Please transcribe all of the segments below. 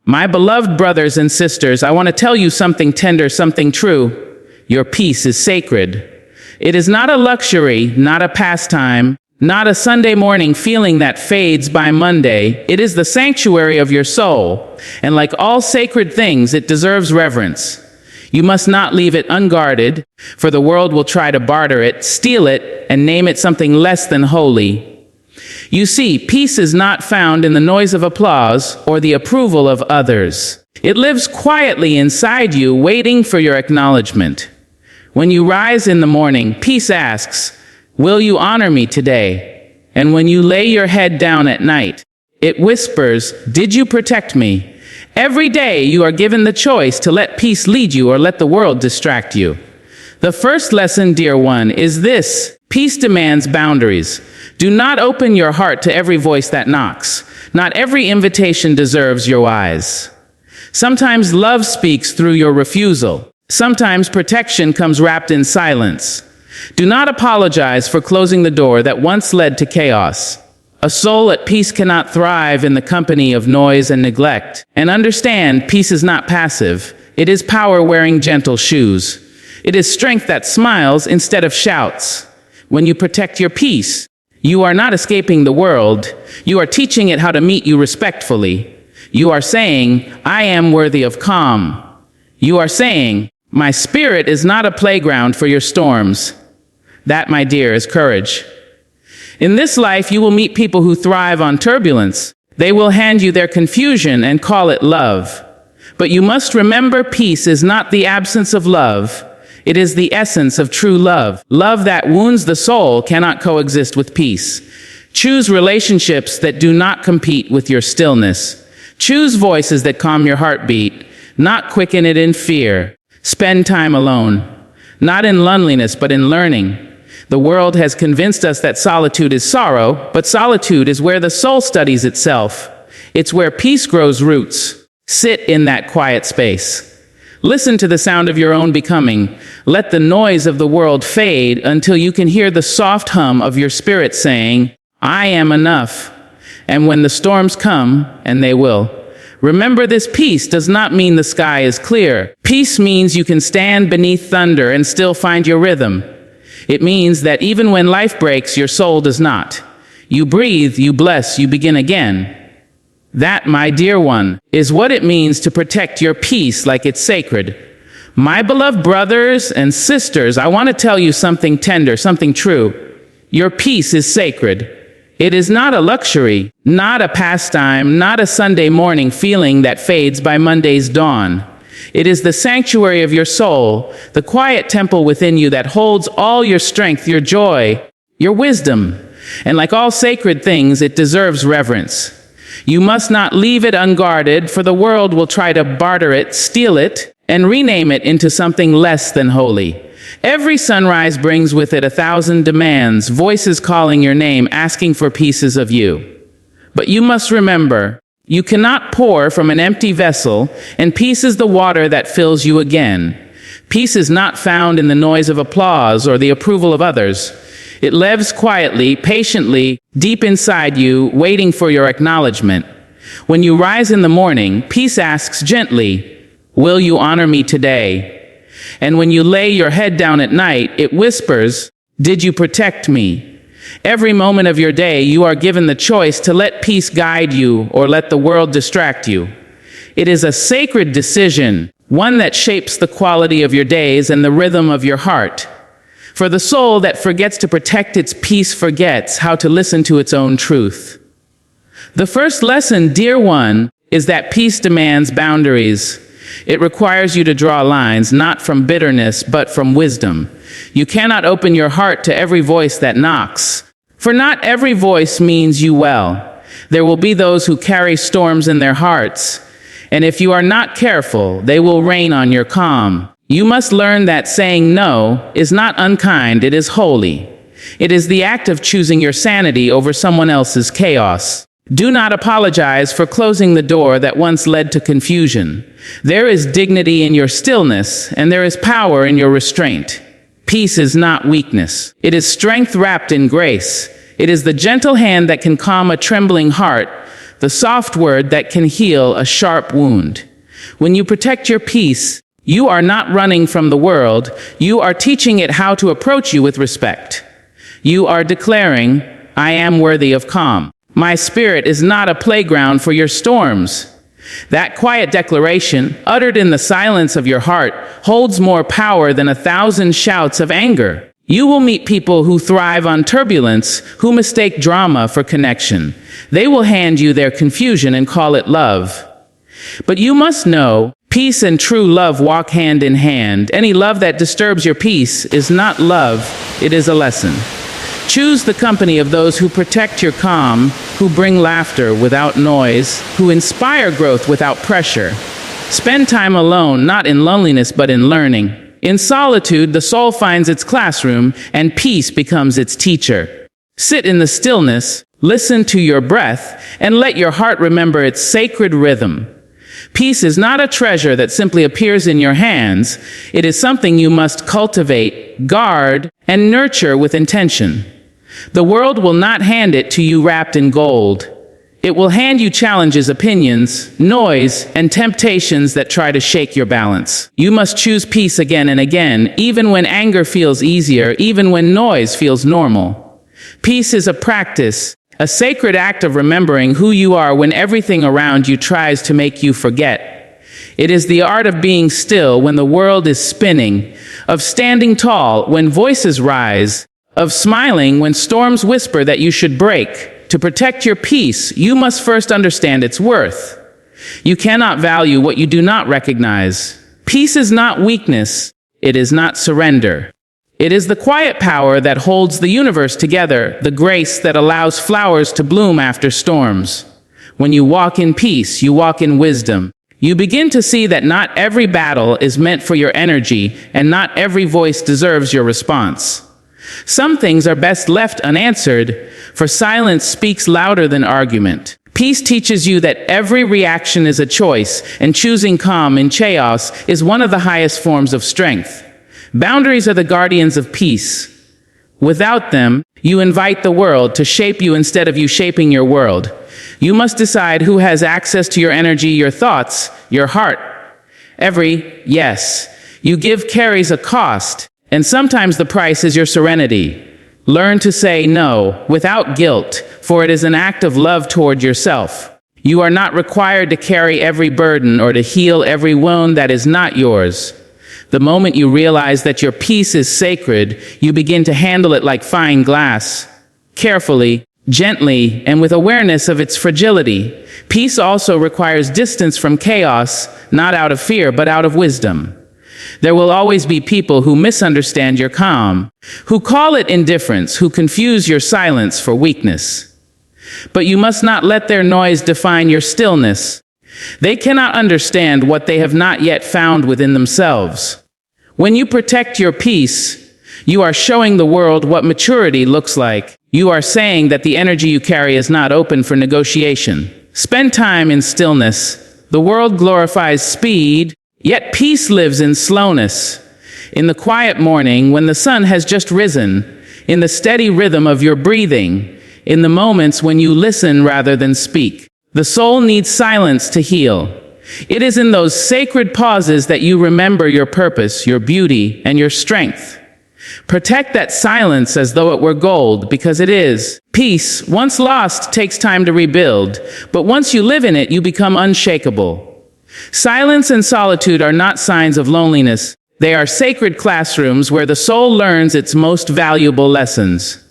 My beloved brothers and sisters, I want to tell you something tender, something true. Your peace is sacred. It is not a luxury, not a pastime, not a Sunday morning feeling that fades by Monday. It is the sanctuary of your soul, and like all sacred things, it deserves reverence. You must not leave it unguarded, for the world will try to barter it, steal it, and name it something less than holy. You see, peace is not found in the noise of applause or the approval of others. It lives quietly inside you, waiting for your acknowledgement. When you rise in the morning, peace asks, "Will you honor me today?" And when you lay your head down at night, it whispers, "Did you protect me?" Every day you are given the choice to let peace lead you or let the world distract you. The first lesson, dear one, is this: peace demands boundaries. Do not open your heart to every voice that knocks. Not every invitation deserves your eyes. Sometimes love speaks through your refusal. Sometimes protection comes wrapped in silence. Do not apologize for closing the door that once led to chaos. A soul at peace cannot thrive in the company of noise and neglect. And understand, peace is not passive. It is power wearing gentle shoes. It is strength that smiles instead of shouts. When you protect your peace, you are not escaping the world. You are teaching it how to meet you respectfully. You are saying, "I am worthy of calm." You are saying, "My spirit is not a playground for your storms." That, my dear, is courage. In this life, you will meet people who thrive on turbulence. They will hand you their confusion and call it love. But you must remember, peace is not the absence of love. It is the essence of true love. Love that wounds the soul cannot coexist with peace. Choose relationships that do not compete with your stillness. Choose voices that calm your heartbeat, not quicken it in fear. Spend time alone, not in loneliness, but in learning. The world has convinced us that solitude is sorrow, but solitude is where the soul studies itself. It's where peace grows roots. Sit in that quiet space. Listen to the sound of your own becoming. Let the noise of the world fade until you can hear the soft hum of your spirit saying, "I am enough." And when the storms come, and they will, remember, this peace does not mean the sky is clear. Peace means you can stand beneath thunder and still find your rhythm. It means that even when life breaks, your soul does not. You breathe, you bless, you begin again. That, my dear one, is what it means to protect your peace like it's sacred. My beloved brothers and sisters, I want to tell you something tender, something true. Your peace is sacred. It is not a luxury, not a pastime, not a Sunday morning feeling that fades by Monday's dawn. It is the sanctuary of your soul, the quiet temple within you that holds all your strength, your joy, your wisdom. And like all sacred things, it deserves reverence. You must not leave it unguarded, for the world will try to barter it, steal it, and rename it into something less than holy. Every sunrise brings with it 1,000 demands, voices calling your name, asking for pieces of you. But you must remember, you cannot pour from an empty vessel, and peace is the water that fills you again. Peace is not found in the noise of applause or the approval of others. It lives quietly, patiently, deep inside you, waiting for your acknowledgement. When you rise in the morning, peace asks gently, "Will you honor me today?" And when you lay your head down at night, it whispers, "Did you protect me?" Every moment of your day, you are given the choice to let peace guide you or let the world distract you. It is a sacred decision, one that shapes the quality of your days and the rhythm of your heart. For the soul that forgets to protect its peace forgets how to listen to its own truth. The first lesson, dear one, is that peace demands boundaries. It requires you to draw lines, not from bitterness, but from wisdom. You cannot open your heart to every voice that knocks, for not every voice means you well. There will be those who carry storms in their hearts, and if you are not careful, they will rain on your calm. You must learn that saying no is not unkind, it is holy. It is the act of choosing your sanity over someone else's chaos. Do not apologize for closing the door that once led to confusion. There is dignity in your stillness, and there is power in your restraint. Peace is not weakness. It is strength wrapped in grace. It is the gentle hand that can calm a trembling heart, the soft word that can heal a sharp wound. When you protect your peace, you are not running from the world, you are teaching it how to approach you with respect. You are declaring, I am worthy of calm. My spirit is not a playground for your storms. That quiet declaration, uttered in the silence of your heart, holds more power than 1,000 shouts of anger. You will meet people who thrive on turbulence, who mistake drama for connection. They will hand you their confusion and call it love. But you must know, peace and true love walk hand in hand. Any love that disturbs your peace is not love, it is a lesson. Choose the company of those who protect your calm, who bring laughter without noise, who inspire growth without pressure. Spend time alone, not in loneliness but in learning. In solitude, the soul finds its classroom, and peace becomes its teacher. Sit in the stillness, listen to your breath, and let your heart remember its sacred rhythm. Peace is not a treasure that simply appears in your hands. It is something you must cultivate, guard, and nurture with intention. The world will not hand it to you wrapped in gold. It will hand you challenges, opinions, noise, and temptations that try to shake your balance. You must choose peace again and again, even when anger feels easier, even when noise feels normal. Peace is a practice, a sacred act of remembering who you are when everything around you tries to make you forget. It is the art of being still when the world is spinning, of standing tall when voices rise, of smiling when storms whisper that you should break. To protect your peace, you must first understand its worth. You cannot value what you do not recognize. Peace is not weakness. It is not surrender. It is the quiet power that holds the universe together, the grace that allows flowers to bloom after storms. When you walk in peace, you walk in wisdom. You begin to see that not every battle is meant for your energy, and not every voice deserves your response. Some things are best left unanswered, for silence speaks louder than argument. Peace teaches you that every reaction is a choice, and choosing calm in chaos is one of the highest forms of strength. Boundaries are the guardians of peace. Without them, you invite the world to shape you instead of you shaping your world. You must decide who has access to your energy, your thoughts, your heart. Every yes you give carries a cost, and sometimes the price is your serenity. Learn to say no without guilt, for it is an act of love toward yourself. You are not required to carry every burden or to heal every wound that is not yours. The moment you realize that your peace is sacred, you begin to handle it like fine glass, carefully, gently, and with awareness of its fragility. Peace also requires distance from chaos, not out of fear, but out of wisdom. There will always be people who misunderstand your calm, who call it indifference, who confuse your silence for weakness. But you must not let their noise define your stillness. They cannot understand what they have not yet found within themselves. When you protect your peace, you are showing the world what maturity looks like. You are saying that the energy you carry is not open for negotiation. Spend time in stillness. The world glorifies speed, yet peace lives in slowness. In the quiet morning, when the sun has just risen, in the steady rhythm of your breathing, in the moments when you listen rather than speak. The soul needs silence to heal. It is in those sacred pauses that you remember your purpose, your beauty, and your strength. Protect that silence as though it were gold, because it is. Peace, once lost, takes time to rebuild, but once you live in it, you become unshakable. Silence and solitude are not signs of loneliness. They are sacred classrooms where the soul learns its most valuable lessons.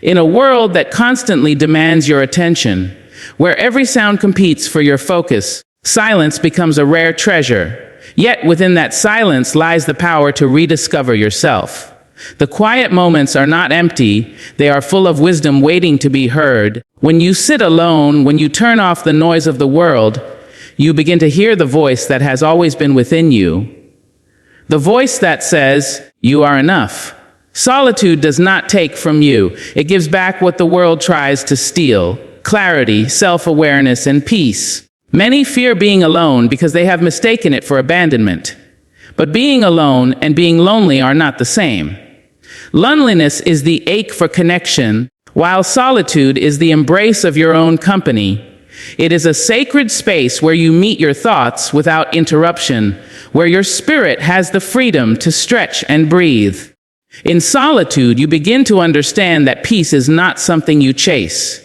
In a world that constantly demands your attention, where every sound competes for your focus, silence becomes a rare treasure. Yet within that silence lies the power to rediscover yourself. The quiet moments are not empty, they are full of wisdom waiting to be heard. When you sit alone, when you turn off the noise of the world, you begin to hear the voice that has always been within you. The voice that says, "You are enough." Solitude does not take from you. It gives back what the world tries to steal: clarity, self-awareness, and peace. Many fear being alone because they have mistaken it for abandonment. But being alone and being lonely are not the same. Loneliness is the ache for connection, while solitude is the embrace of your own company. It is a sacred space where you meet your thoughts without interruption, where your spirit has the freedom to stretch and breathe. In solitude, you begin to understand that peace is not something you chase.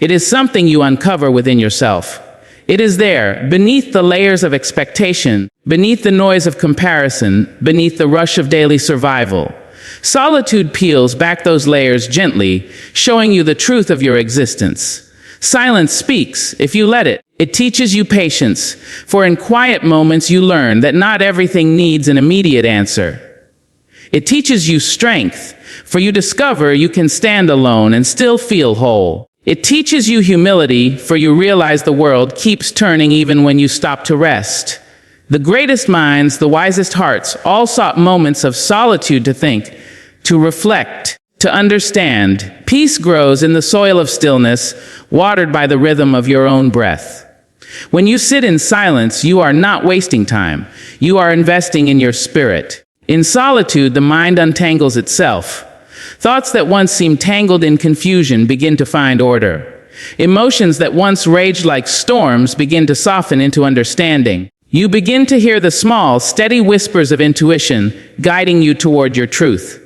It is something you uncover within yourself. It is there, beneath the layers of expectation, beneath the noise of comparison, beneath the rush of daily survival. Solitude peels back those layers gently, showing you the truth of your existence. Silence speaks, if you let it. It teaches you patience, for in quiet moments you learn that not everything needs an immediate answer. It teaches you strength, for you discover you can stand alone and still feel whole. It teaches you humility, for you realize the world keeps turning even when you stop to rest. The greatest minds, the wisest hearts, all sought moments of solitude to think, to reflect, to understand. Peace grows in the soil of stillness, watered by the rhythm of your own breath. When you sit in silence, you are not wasting time. You are investing in your spirit. In solitude, the mind untangles itself. Thoughts that once seemed tangled in confusion begin to find order. Emotions that once raged like storms begin to soften into understanding. You begin to hear the small, steady whispers of intuition guiding you toward your truth.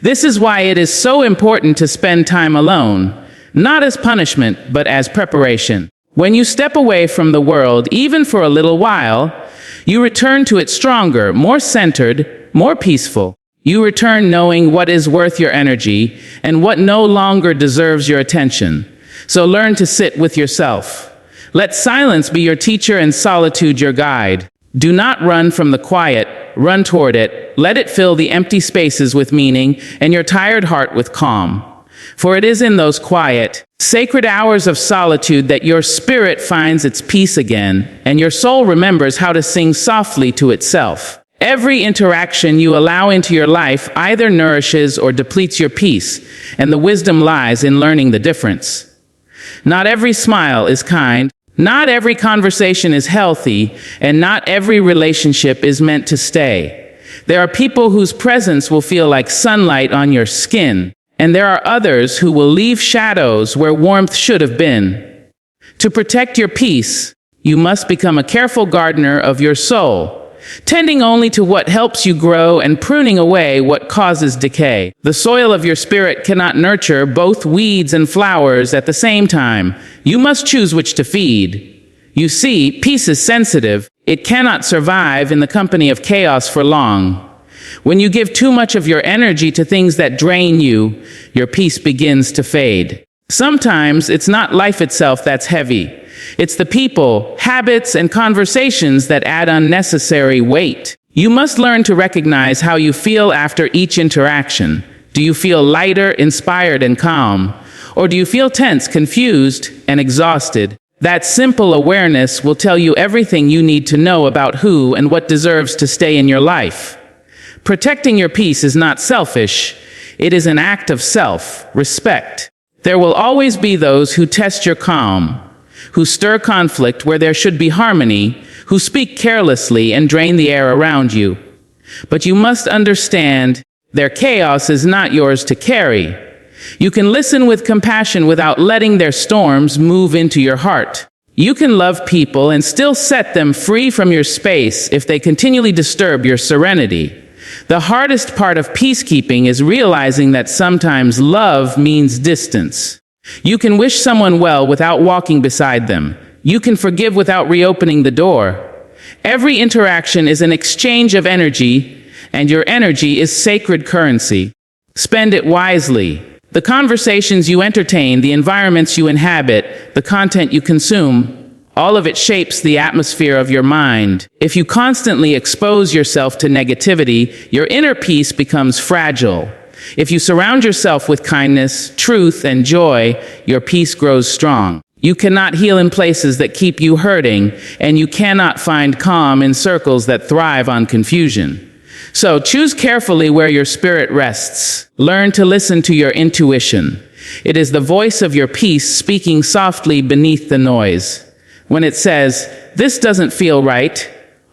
This is why it is so important to spend time alone, not as punishment, but as preparation. When you step away from the world, even for a little while, you return to it stronger, more centered, more peaceful. You return knowing what is worth your energy and what no longer deserves your attention. So learn to sit with yourself. Let silence be your teacher and solitude your guide. Do not run from the quiet, run toward it. Let it fill the empty spaces with meaning and your tired heart with calm. For it is in those quiet, sacred hours of solitude that your spirit finds its peace again, and your soul remembers how to sing softly to itself. Every interaction you allow into your life either nourishes or depletes your peace, and the wisdom lies in learning the difference. Not every smile is kind, not every conversation is healthy, and not every relationship is meant to stay. There are people whose presence will feel like sunlight on your skin, and there are others who will leave shadows where warmth should have been. To protect your peace, you must become a careful gardener of your soul, tending only to what helps you grow and pruning away what causes decay. The soil of your spirit cannot nurture both weeds and flowers at the same time. You must choose which to feed. You see, peace is sensitive. It cannot survive in the company of chaos for long. When you give too much of your energy to things that drain you, your peace begins to fade. Sometimes it's not life itself that's heavy. It's the people, habits, and conversations that add unnecessary weight. You must learn to recognize how you feel after each interaction. Do you feel lighter, inspired, and calm? Or do you feel tense, confused, and exhausted? That simple awareness will tell you everything you need to know about who and what deserves to stay in your life. Protecting your peace is not selfish. It is an act of self-respect. There will always be those who test your calm, who stir conflict where there should be harmony, who speak carelessly and drain the air around you. But you must understand, their chaos is not yours to carry. You can listen with compassion without letting their storms move into your heart. You can love people and still set them free from your space if they continually disturb your serenity. The hardest part of peacekeeping is realizing that sometimes love means distance. You can wish someone well without walking beside them. You can forgive without reopening the door. Every interaction is an exchange of energy, and your energy is sacred currency. Spend it wisely. The conversations you entertain, the environments you inhabit, the content you consume, all of it shapes the atmosphere of your mind. If you constantly expose yourself to negativity, your inner peace becomes fragile. If you surround yourself with kindness, truth, and joy, your peace grows strong. You cannot heal in places that keep you hurting, and you cannot find calm in circles that thrive on confusion. So choose carefully where your spirit rests. Learn to listen to your intuition. It is the voice of your peace speaking softly beneath the noise. When it says, "This doesn't feel right,"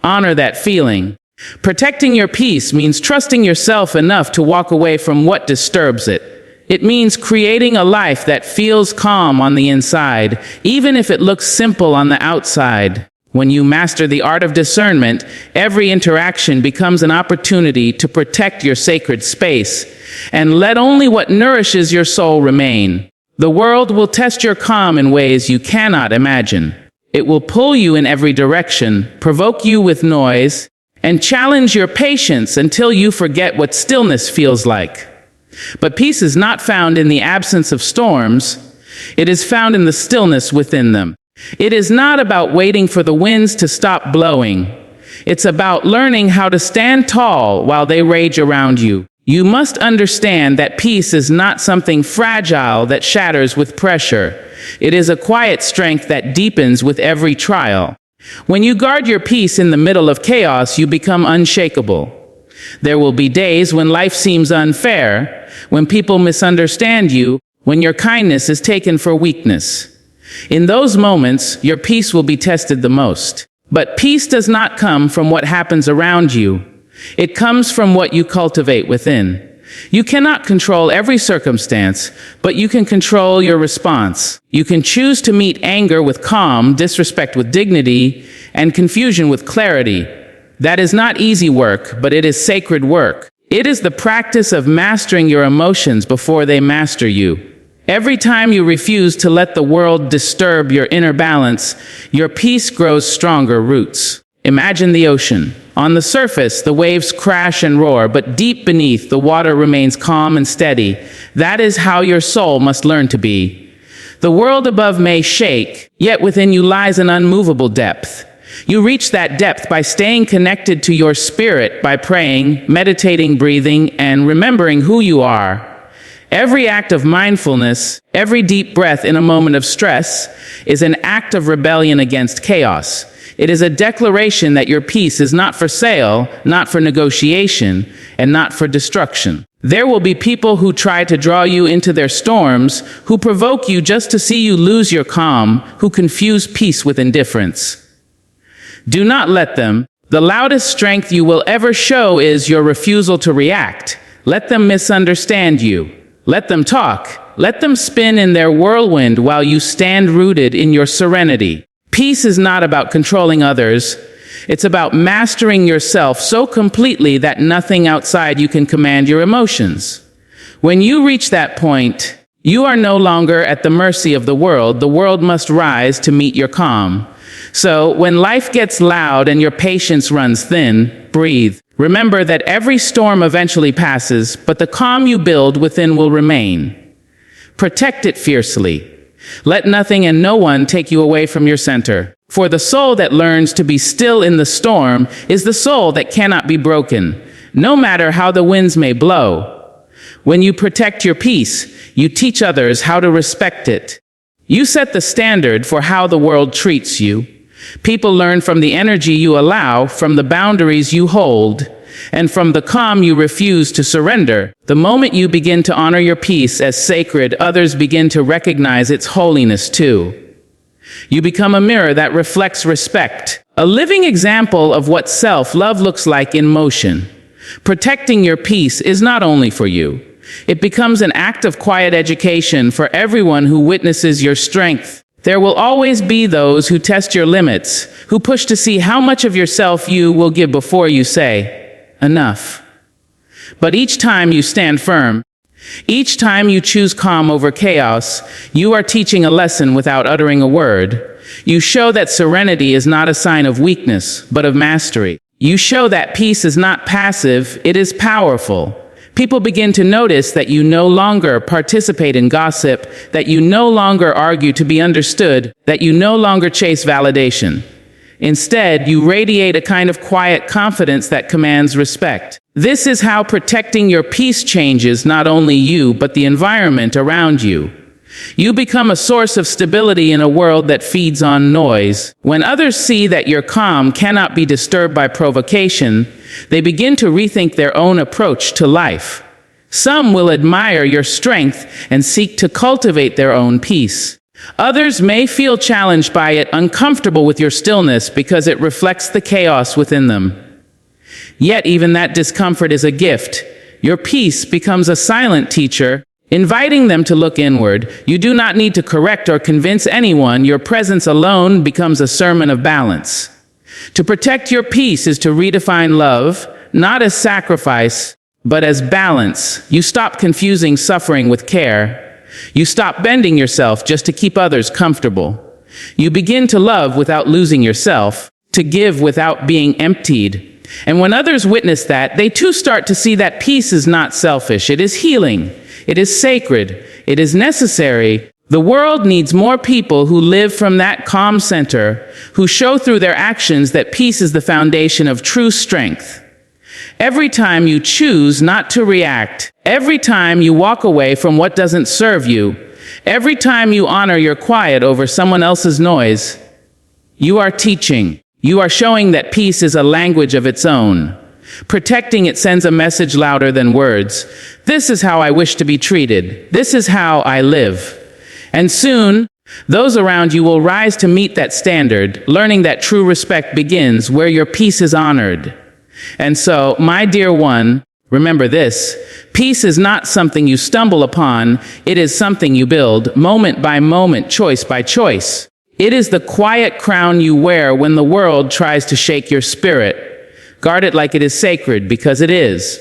honor that feeling. Protecting your peace means trusting yourself enough to walk away from what disturbs it. It means creating a life that feels calm on the inside, even if it looks simple on the outside. When you master the art of discernment, every interaction becomes an opportunity to protect your sacred space, and let only what nourishes your soul remain. The world will test your calm in ways you cannot imagine. It will pull you in every direction, provoke you with noise, and challenge your patience until you forget what stillness feels like. But peace is not found in the absence of storms. It is found in the stillness within them. It is not about waiting for the winds to stop blowing. It's about learning how to stand tall while they rage around you. You must understand that peace is not something fragile that shatters with pressure. It is a quiet strength that deepens with every trial. When you guard your peace in the middle of chaos, you become unshakable. There will be days when life seems unfair, when people misunderstand you, when your kindness is taken for weakness. In those moments, your peace will be tested the most. But peace does not come from what happens around you. It comes from what you cultivate within. You cannot control every circumstance, but you can control your response. You can choose to meet anger with calm, disrespect with dignity, and confusion with clarity. That is not easy work, but it is sacred work. It is the practice of mastering your emotions before they master you. Every time you refuse to let the world disturb your inner balance, your peace grows stronger roots. Imagine the ocean. On the surface, the waves crash and roar, but deep beneath, the water remains calm and steady. That is how your soul must learn to be. The world above may shake, yet within you lies an unmovable depth. You reach that depth by staying connected to your spirit, by praying, meditating, breathing, and remembering who you are. Every act of mindfulness, every deep breath in a moment of stress, is an act of rebellion against chaos. It is a declaration that your peace is not for sale, not for negotiation, and not for destruction. There will be people who try to draw you into their storms, who provoke you just to see you lose your calm, who confuse peace with indifference. Do not let them. The loudest strength you will ever show is your refusal to react. Let them misunderstand you. Let them talk. Let them spin in their whirlwind while you stand rooted in your serenity. Peace is not about controlling others. It's about mastering yourself so completely that nothing outside you can command your emotions. When you reach that point, you are no longer at the mercy of the world. The world must rise to meet your calm. So when life gets loud and your patience runs thin, breathe. Remember that every storm eventually passes, but the calm you build within will remain. Protect it fiercely. Let nothing and no one take you away from your center. For the soul that learns to be still in the storm is the soul that cannot be broken, no matter how the winds may blow. When you protect your peace, you teach others how to respect it. You set the standard for how the world treats you. People learn from the energy you allow, from the boundaries you hold, and from the calm you refuse to surrender. The moment you begin to honor your peace as sacred, others begin to recognize its holiness too. You become a mirror that reflects respect, a living example of what self-love looks like in motion. Protecting your peace is not only for you. It becomes an act of quiet education for everyone who witnesses your strength. There will always be those who test your limits, who push to see how much of yourself you will give before you say, enough. But each time you stand firm, each time you choose calm over chaos, you are teaching a lesson without uttering a word. You show that serenity is not a sign of weakness, but of mastery. You show that peace is not passive, it is powerful. People begin to notice that you no longer participate in gossip, that you no longer argue to be understood, that you no longer chase validation. Instead, you radiate a kind of quiet confidence that commands respect. This is how protecting your peace changes not only you, but the environment around you. You become a source of stability in a world that feeds on noise. When others see that your calm cannot be disturbed by provocation, they begin to rethink their own approach to life. Some will admire your strength and seek to cultivate their own peace. Others may feel challenged by it, uncomfortable with your stillness because it reflects the chaos within them. Yet even that discomfort is a gift. Your peace becomes a silent teacher. inviting them to look inward. You do not need to correct or convince anyone. Your presence alone becomes a sermon of balance. To protect your peace is to redefine love, not as sacrifice, but as balance. You stop confusing suffering with care. You stop bending yourself just to keep others comfortable. You begin to love without losing yourself, to give without being emptied. And when others witness that, they too start to see that peace is not selfish. It is healing. It is sacred. It is necessary. The world needs more people who live from that calm center, who show through their actions that peace is the foundation of true strength. Every time you choose not to react, every time you walk away from what doesn't serve you, every time you honor your quiet over someone else's noise, you are teaching. You are showing that peace is a language of its own. Protecting it sends a message louder than words. This is how I wish to be treated. This is how I live. And soon, those around you will rise to meet that standard, learning that true respect begins where your peace is honored. And so, my dear one, remember this: peace is not something you stumble upon. It is something you build, moment by moment, choice by choice. It is the quiet crown you wear when the world tries to shake your spirit. Guard it like it is sacred, because it is.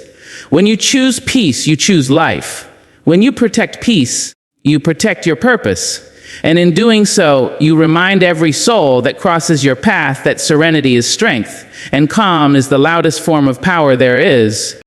When you choose peace, you choose life. When you protect peace, you protect your purpose. And in doing so, you remind every soul that crosses your path that serenity is strength, and calm is the loudest form of power there is.